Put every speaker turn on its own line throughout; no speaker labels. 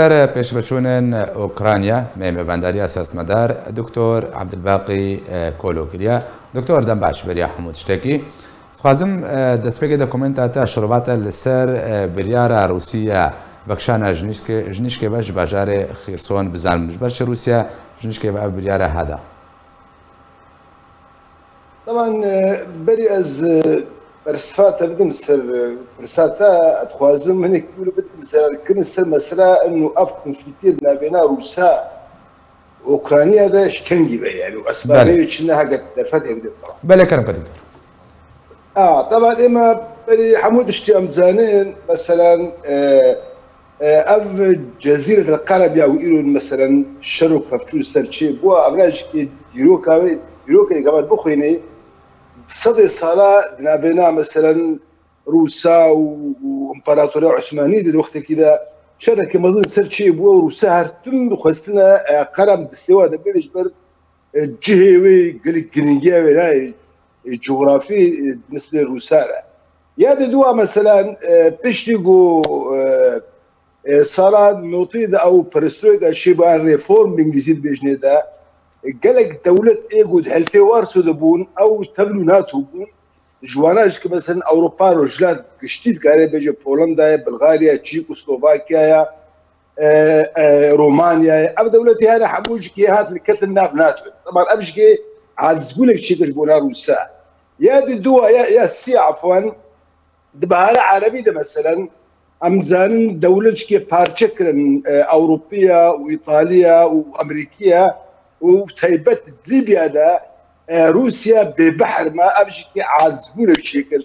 پێشبەچوونن ئۆکرانیا مێمەڤانداریە سیاستمەدار دکتۆر عەبدولباقی کۆلۆکریا دکتۆر دەم باش بەریا هەموو شتێکی خوازم دەستپێکی دەکۆمنتاتە شڕواتە لەسەر بریارە رووسیا بەکشانە ژنیشکێ بەش باژارێ خیرسۆن بزانم بەش رووسیا ژنیشکێ بە بریارە هەدا
طبعا بري از رسفات بدم سر رساتا اتخوازم هناك يقولوا بدم سر كل سر مسألة انه افقن كثير ما بين روسيا واوكرانيا هذا شكنجي يعني واسبابه كأنها قد فتح بدي طبعا.
بلا كلام كدكتور.
طبعا اما بري حمود اشتي امزانين مثلا اف جزيرة القرب يقولوا مثلا شرق مفتوح سرشي بوا ابراج يروكا كمان بخيني صدي صلاة نابنا مثلا روسا وامبراطورية عثمانية دي الوقت كده شركة مظن سر شيء بوا روسا هرتم خستنا قرم دستوا ده بيلش بر جهوي قلق جنيجيا ولا جغرافي بالنسبة لروسا يا دوا مثلا تشتغو صلاة نوطيدة أو برسترويدة شيء بقى ريفورم بإنجليزي بيجني ده قالك دولة إيجود هالفي وارسو دبون أو تبلو ناتو بون جواناش كمثلا أوروبا رجلات قشتيت قاري بيجي بولندا بلغاريا تشيكوسلوفاكيا رومانيا أو دولتي هذا حموج كي هات الكتل ناف ناتو طبعا أبشكي عاد زبولك شيء تلقونا روسا يا دي الدوا يا السي عفوا دبها عربي ده مثلا أمزان دولة كي بارتشكرن أوروبية وإيطاليا وأمريكية وتايبت ليبيا دا روسيا ببحر ما ابشكي عازبون الشيكل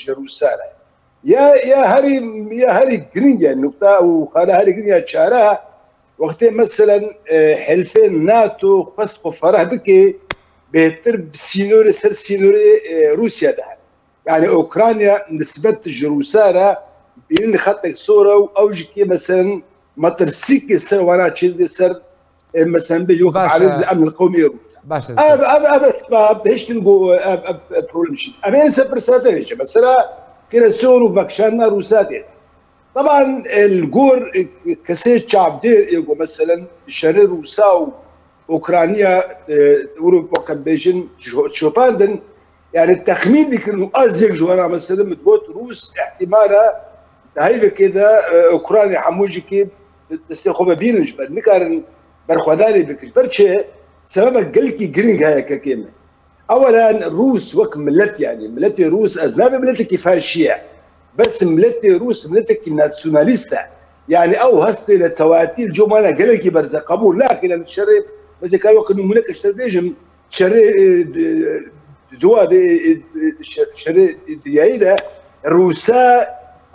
روسا يا هري جرينيا النقطه وخلا هري جرينيا شارها وقت مثلا حلفين ناتو خصخوا فرح بكي بيتر سينوري سر سينوري روسيا ده يعني اوكرانيا نسبه روسا بين خطك صوره اوجكي مثلا مطرسيكي سر وانا تشيل سر مثلا بيجوك عارض الامن القومي
باشا
اب اسباب هيش نقول بروبلم شيء انا سبر ساتيش مثلا كده سورو فاكشانا روساتي طبعا الجور كسيت شعب دير يقول مثلا شرير روسا اوكرانيا اوروبا كامبيجن شوباندن يعني التخمين دي كانه ازيك جوانا مثلا بتقول روس احتمالها هاي كده اوكرانيا حموجي كيف تستخدم بينج نكارن برخواداني بكش برشة سبب قلكي جرينج هاي ككلمة أولا روس وك ملت يعني ملتي روس أزنابي ملتي كفاشية بس ملتي روس ملتي كناسيوناليستا يعني أو هستي لتواتيل جو مانا قلكي برزا قبول لكن الشريف بس كان وقت إنه ملك الشريف شري دوا دي شري ديايدا روسا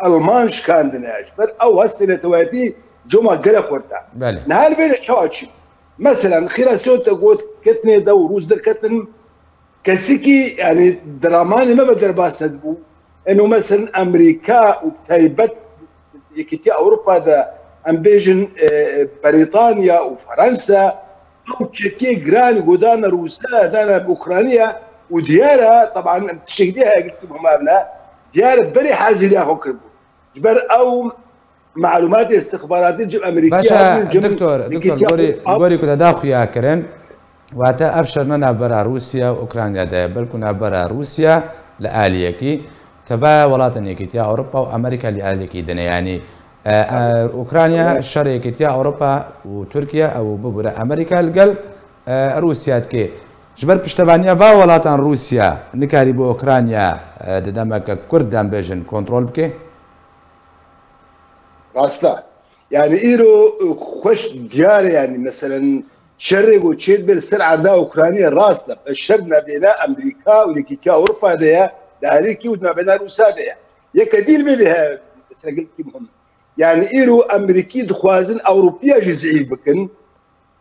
ألمانش كان دناش بل أو هستي لتواتيل جمع قلق ورتا نهار بين شواتشي مثلا خلال تقول كتني دو روس در كتن كسيكي يعني دراماني ما بدر باس ندبو انه مثلا امريكا وتايبت يكتيا اوروبا دا امبيجن بريطانيا وفرنسا او تشكي جران قدانا روسا دانا باوكرانيا وديارها طبعا تشكيها قلت لهم ابناء ديار بري حازي لها فكر جبر او معلومات استخباراتية جب أمريكية
باشا دكتور غوري كنت داخل يا كريم واتا أفشرنا برا روسيا وأوكرانيا ده بل كنا برا روسيا لآليكي تبا ولاتن يكتيا أوروبا وأمريكا لآليكي دنا يعني أوكرانيا الشر يكتيا أوروبا وتركيا أو ببرا أمريكا القل روسيا تكي جبر بشتبانيا با ولاتن روسيا نكاري بأوكرانيا ددامك كردان بيجن كنترول بكي
اصلا يعني ايرو خوش ديار يعني مثلا شرق وتشيل بالسرعه ده اوكرانيا راسنا الشرنا بين امريكا ولكيتيا اوروبا ده هذيك وما بين روسيا ده يكديل بها مثلا قلت لهم يعني ايرو امريكي دخوازن اوروبيا جزئي بكن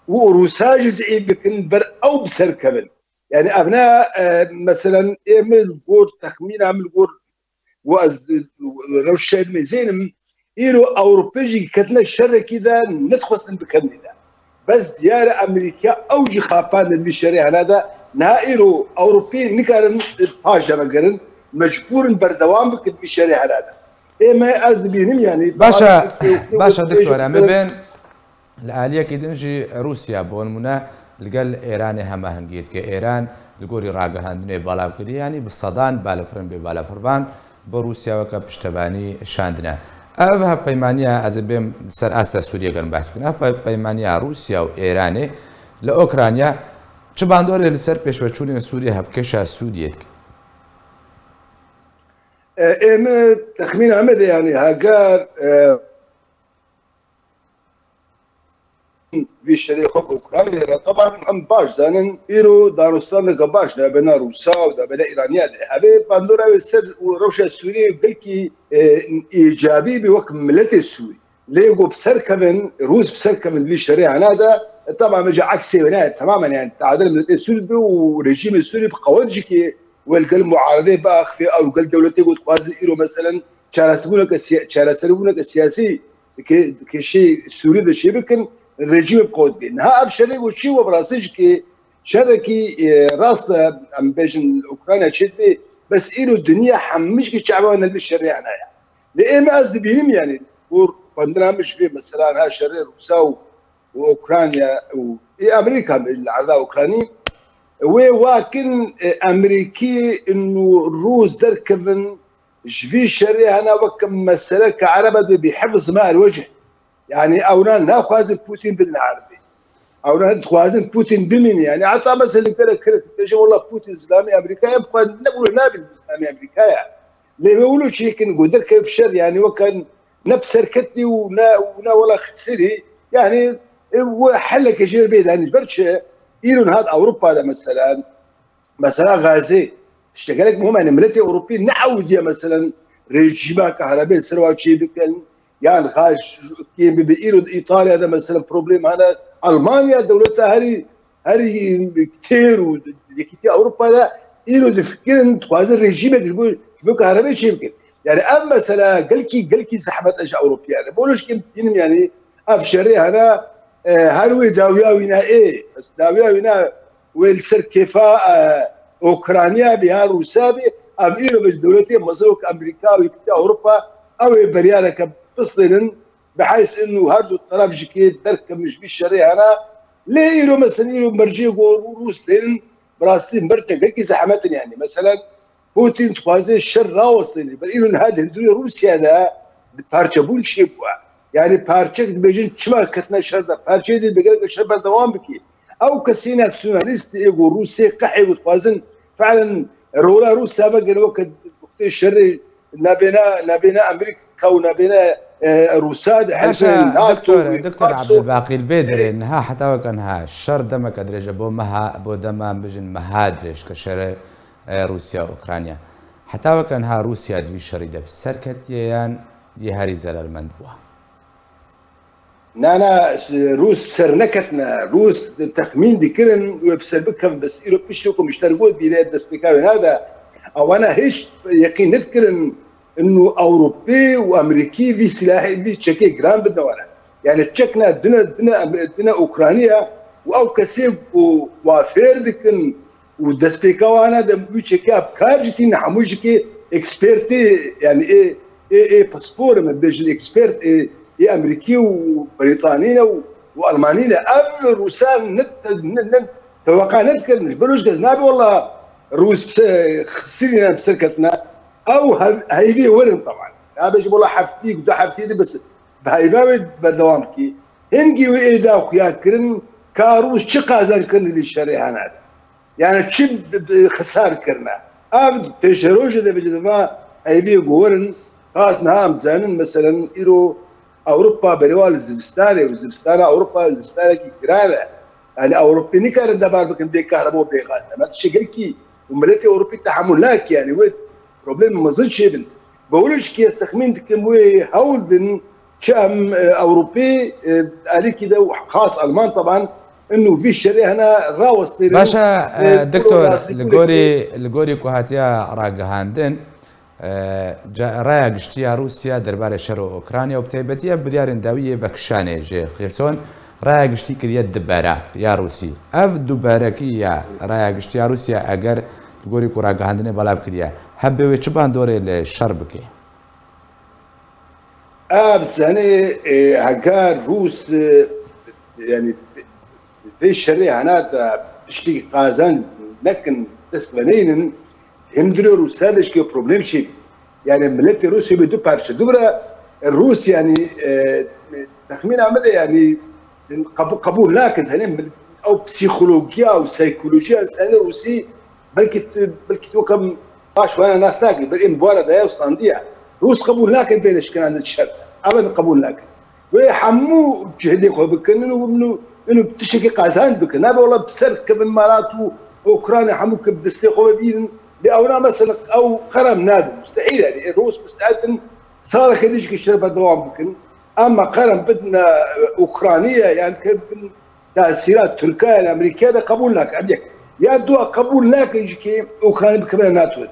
وروسا جزئي بكن بر او بسر كمل يعني ابناء مثلا اعمل جور تخمين عمل جور روش زين إيرو أوروبيجي كتنا الشر كذا نتخص بكندا بس ديار أمريكا أوجي خافان المشاريع هذا نها إيرو أوروبي نكارن باجا مقرن مجبور بردوام بك المشاريع هذا ما از ببینیم يعني
باشا دكتور اما بين الآلية كي تنجي روسيا بون منا لقال ايران هما هنجيت كايران لقوري راقا هندني بالا بكري يعني بالصدان بالفرن ببالا فربان بروسيا وكا بشتباني شاندنا أفها بيمانيا أزبيم سر أستا سوريا كان بحث بنا أفها بيمانيا روسيا وإيراني لأوكرانيا چبان دوري لسر پیش وچولين سوريا هفكشا سوريتك
اما تخمين عمد يعني هاجار في الشريك اوكرانيا طبعا هم باش دانن ايرو دارستان باش لا بين روسا ودا بين ايرانيات ابي باندورا يسر روسيا السوري قلكي ايجابي بوقت ملت السوري ليقو بسر كمان روس بسر كمان في الشريعه هذا طبعا مجا عكسي هنا تماما يعني تعادل ملت السوري ورجيم السوري بقوانجي والقل معارضه باخفي او قل دولتي قلت خوازي ايرو مثلا شارسلونك السياسي كشيء سوري ده شيء بكن الرجيم بقود بين ها افشلي وشي وبراسج كي شركي راس ام بيجن اوكرانيا شدي بس ايرو الدنيا حمش كي شعبنا بالشريعه هنايا لما از بهم يعني وعندنا مش في مثلا ها شرير روسيا واوكرانيا وامريكا العداء اوكراني ولكن امريكي انه الروس دركبن في الشريعه هنا وكم مساله كعربه بحفظ ماء الوجه يعني اونا ناخذ بوتين بالعربي اونا ناخذ بوتين بمن يعني عطى مثلا كذا تجي والله بوتين اسلامي امريكا يبقى نقول نابل اسلامي امريكا اللي بيقولوا شيء كنقول لك كيف شر يعني وكان نفس ركتي ونا ولا خسري يعني وحل كثير بيد يعني برشا ايران هذا اوروبا هذا مثلا غازي اشتغلك مهم يعني ملتي اوروبي نعود يا مثلا ريجيما كهرباء سروا شيء بكن يعني خاش كيم بايران ايطاليا هذا مثلا بروبليم هذا المانيا دولتها هري كثير وديكي اوروبا هذا ايران تفكر تخاز الريجيم اللي يقول كهرباء شيء بكن يعني اما مثلا قالكي زحمت اشياء اوروبيه يعني بقولوش كيم يعني افشري هنا هروي داويا وينا ايه بس داويا وينا والسر كيفا اوكرانيا بها روسيا ام ايرو بالدولتين مصروك امريكا ويكتي اوروبا او بريالك بصدن بحيث انه هادو الطرف جكيت درك مش في الشريعه هنا ليه ايرو مثلا ايرو مرجي روس دين براسين برتك هيك زحمتني يعني مثلا بوتين تخازي الشر راوصني بايرو هذا روسيا ذا بارتشابون شيء يعني بارتشك بيجين شمال كتنا شرده بارتشي دي بيقول شرب دوام بكي او كسينا سوناليست ايجو روسي قحي وتوازن فعلا رولا روسيا بقى وقت الشر نبينا امريكا ونبينا روساد
دكتور عبد الباقي البيدري انها حتى وكانها الشر دمك ادري بو مها بو دما بجن مهادرش كشر روسيا واوكرانيا حتى وكانها روسيا دوي شريده بالسركت يعني دي هاري زلال مندبوه
نانا روس سرنكتنا روس تخمين دي كرن وبسببكم بس إيرو بيشوكم اشترقوا بلاد دسبيكاوي هذا او انا هيش يقين نذكر انه اوروبي وامريكي في سلاح في تشيكي جرام بالدوله يعني تشيكنا دنا اوكرانيا او كسيب وافير دكن ودسبيكاوي انا دم تشيكي ابكارجتي نحموجكي اكسبيرتي يعني ايه باسبور من بيج اكسبيرت ايه امريكي وبريطانيين والمانيين قبل روسان توقع نذكر بلوش قزنابي والله روس خسرنا بسركتنا او هيفي ورم طبعا هذا يجيب والله حفتيك وده حفتيك بس بهيفاوي بدوامكي هنجي وايدا وخيا كرن كاروس شقا زر كرن للشريحه هذا يعني تشب خسار كرنا ابد تشروج ده بجدما هيفي ورن خاص نهام زانن مثلا ايرو اوروبا بريوال زلستاني وزلستانا اوروبا زلستانا كي كراله يعني اوروبي نكر دبار بكم دي كهرباء بيغات ما تشغلكي وملتي اوروبي تحمل لك يعني وين بروبليم ما ظلش ابن بقولش كي يستخمين كم وي هولدن شام اوروبي علي كده خاص المان طبعا انه في الشريحه هنا راوس
باشا دكتور الجوري كوهاتيا راجهاندن رايا قشتيا روسيا دربار شرق اوكرانيا وبتيبتيا بريارن داويه فكشانه جي خيرسون رايا قشتي كريا دبارا يا روسي اف دباركيا رايا قشتيا روسيا اگر گوری کو راگهاندنه بالا بکریا هبه و چبان دوره الشربكي
سنة هكار روس يعني في الشريعة هنا تشكي قازان لكن تسلنين هم درو روسا لشكي بروبليم شيء يعني ملتي روسيا بدو بارشة دورة الروس يعني تخمين عمله يعني قبول لكن هنم او بسيكولوجيا او سيكولوجيا انسان روسي بلكي توكم باش وانا ناس تاكل بل مباراه دايا وستانديا روس قبول لكن بينش كان عند الشر ابدا قبول لكن ويحمو جهدي خو بكن انه بتشكي قازان بكن هذا والله بتسرك من مرات اوكرانيا حموك بدستي خو بين لاونا مثلا او قرم نادي مستحيل يعني الروس مستعد صار كديش كشرب دوام بكن اما قرن بدنا اوكرانيه يعني كبن تاثيرات تركيا الامريكيه ده قبول لك عندك يا دوا قبول لك يجي اوكرانيا بكبر ناتو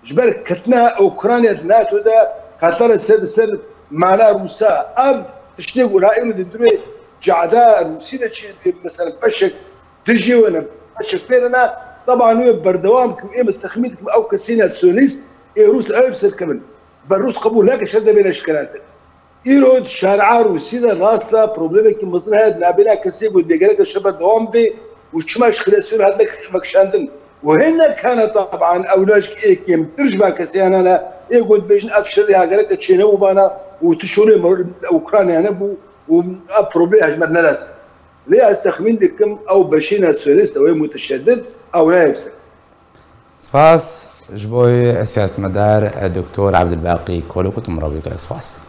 جبال كتنا اوكرانيا ناتو ده قطر السر معنا روسا اب تشتغل راي من الدنيا جعدا روسيا مثلا بشك تجي وانا بشك فينا طبعا هو بردوام كم مستخميتكم او كسينا سونيست روس ارسل كمان بالروس قبول لك شد بين اشكالات ایرود شارع روسی ده راستا پروبلمی که مثلا هاد نابینا کسی بود دیگه که شبه دوام بی و چماش خلصون هاد مكشاندن وهنا كان طبعا اولاد كيم ترجمه كسي انا يقول بيجن افشل يا قالك تشينا وبانا وتشوني اوكرانيا انا بو وبروبلي اجمرنا لازم ليه استخمين دكم او بشينا سويرست او متشدد او لا يفسد
سپاس جبوی سیاست مدار دکتور عبدالباقی کولو كنت مرابي سپاس